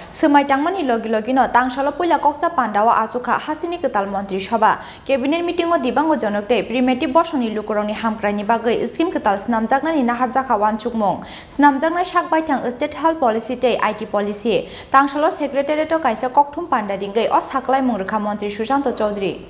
Swmai Tangbaimani Logilogino Tangsalo Puila Kokchab Pandao Achukha Hasteni Kwtal Mantri Sabha Cabinet meeting o dibango jonokte primitive borsoni lukuroni hamkrani bagai scheme Kwtal snamjaknani naharjaka wanchukmung snamjaknai sakbaithang state health policy tei IT policy Tangsalo secretariat o kaisa kokthum panda dingai o saklai mungrekha mantri Susanto Chaudhary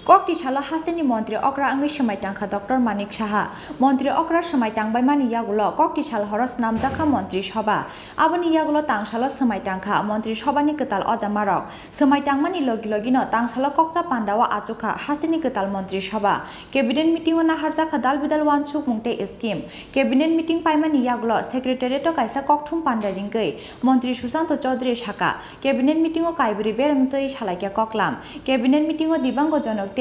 Kokchab Hasteni Mantri Okra Angi Swmai Tangkha Dr. Manik Saha Mantri Okra Swmai Tangbaimani Yagulo Kokchab Horos Namjakha Mantri Sabha Aboni Yagulo Tangsalo Swmai Tangkha Mantri Sabhani Kwtal Ojamarok Swmai Tangbaimani Logilogino Tangsalo Kokchab Pandao Achukha Hasteni Kwtal Mantri Sabha Cabinet meeting o naharjaka dalbidal wanchuk mungte scheme Cabinet meeting paimani Yagulo secretariat o kaisa kokthum panda ringkai Mantri Susanto Chaudhary Saka Cabinet meeting o kaibri beremtoi salaikya koklam Cabinet meeting o dibango jonok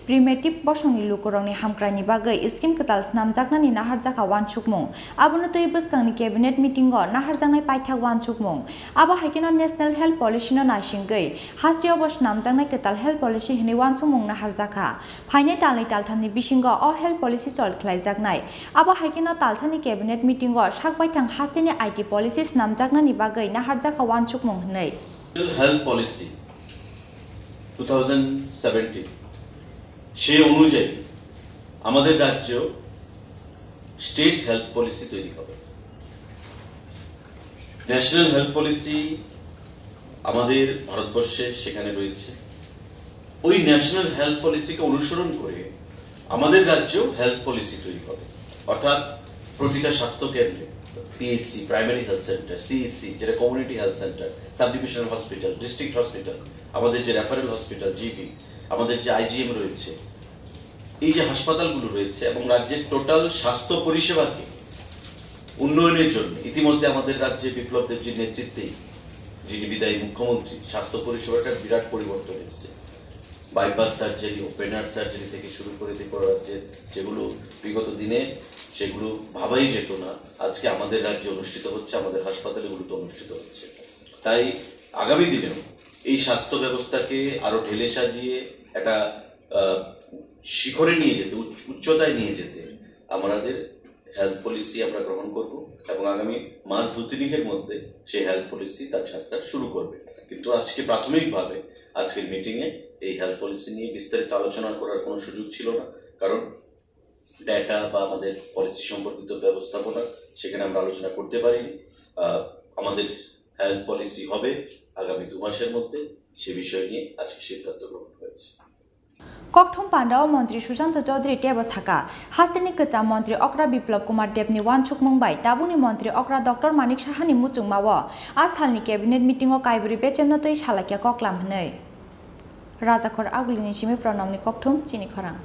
primitive borsoni lukuroni hamkrani bagai scheme Kwtal snamjaknani naharjaka wanchukmung abono tei bwskangni cabinet meeting o naharjaknai paithak wanchukmung abo haikeno national health policy no naisinggai hasteo bo snamjaknai Kwtal health policy hini wanchukmung naharjaka phaine talai talthani bisingo o health policy cholkhlaijaknai abo haikeno talthani cabinet meeting o sakbaithang hasteni IT policy snamjaknani bagai naharjaka wanchukmung hnai health policy 2017 সেই অনুযায়ী আমাদের রাজ্য state health policy তৈরি হবে national health policy আমাদের ভারতবর্ষে সেখানে রয়েছে ওই ন্যাশনাল হেলথ পলিসিকে অনুসরণ করে আমাদের রাজ্যেও হেলথ পলিসি তৈরি হবে অর্থাৎ প্রতিটা স্বাস্থ্য কেন্দ্রে PSC primary health centre CEC যেটা community health centre sub divisional hospital district hospital আমাদের যে রেফারেল হসপিটাল জিপি আমাদের যে আইজিএম রয়েছে এই যে হাসপাতালগুলো রয়েছে এবং রাজ্যের টোটাল স্বাস্থ্য পরিষেবাকে উন্নয়নের জন্য ইতিমধ্যে আমাদের রাজ্যে বিপ্লব দেবজির নেতৃত্বে যিনি বিদায়ী মুখ্যমন্ত্রী স্বাস্থ্য পরিষেবাটার বিরাট পরিবর্তন এসেছে bypass surgery open heart surgery থেকে শুরু করে ত্রিপুরা রাজ্যের যেগুলো বিগত দিনে সেগুলো ভাবাই যেত না আজকে আমাদের রাজ্যে অনুষ্ঠিত হচ্ছে আমাদের হাসপাতালগুলোতে অনুষ্ঠিত হচ্ছে তাই আগামী দিনেও এই স্বাস্থ্য ব্যবস্থাকে আরো ঢেলে সাজিয়ে একটা শিখরে নিয়ে যেতে উচ্চতায় নিয়ে যেতে আমাদের হেলথ পলিসি আমরা গ্রহণ করব এবং আগামী মাস 2-3 মধ্যে সেই হেলথ পলিসি তার যাত্রা শুরু করবে কিন্তু আজকে প্রাথমিকভাবে আজকের মিটিংয়ে এই হেলথ পলিসি নিয়ে বিস্তারিত আলোচনা করার কোনো সুযোগ ছিল না কারণ ডেটা বা আমাদের পলিসি সম্পর্কিত ব্যবস্থাপনা সেখানে আমরা আলোচনা করতে পারিনি আমাদের হেলথ পলিসি হবে আগামী 2 মাসের মধ্যে সে বিষয় নিয়ে আজকে সিদ্ধান্ত গ্রহণ হয়েছে Kokthum Pandao Mantri Susanto Chaudhary Tebo Saka Hasteni Kwtal Mantri Okra Biplab Kumar Debni wanchukmung bai tabuni Mantri Okra Dr. Manik Sahani muchungmawo ashalni cabinet meeting o kaibri bechemnotoi salakya koklam hnai Rajakhor Agulini Simi Pranamni Kokthum Chini Khorang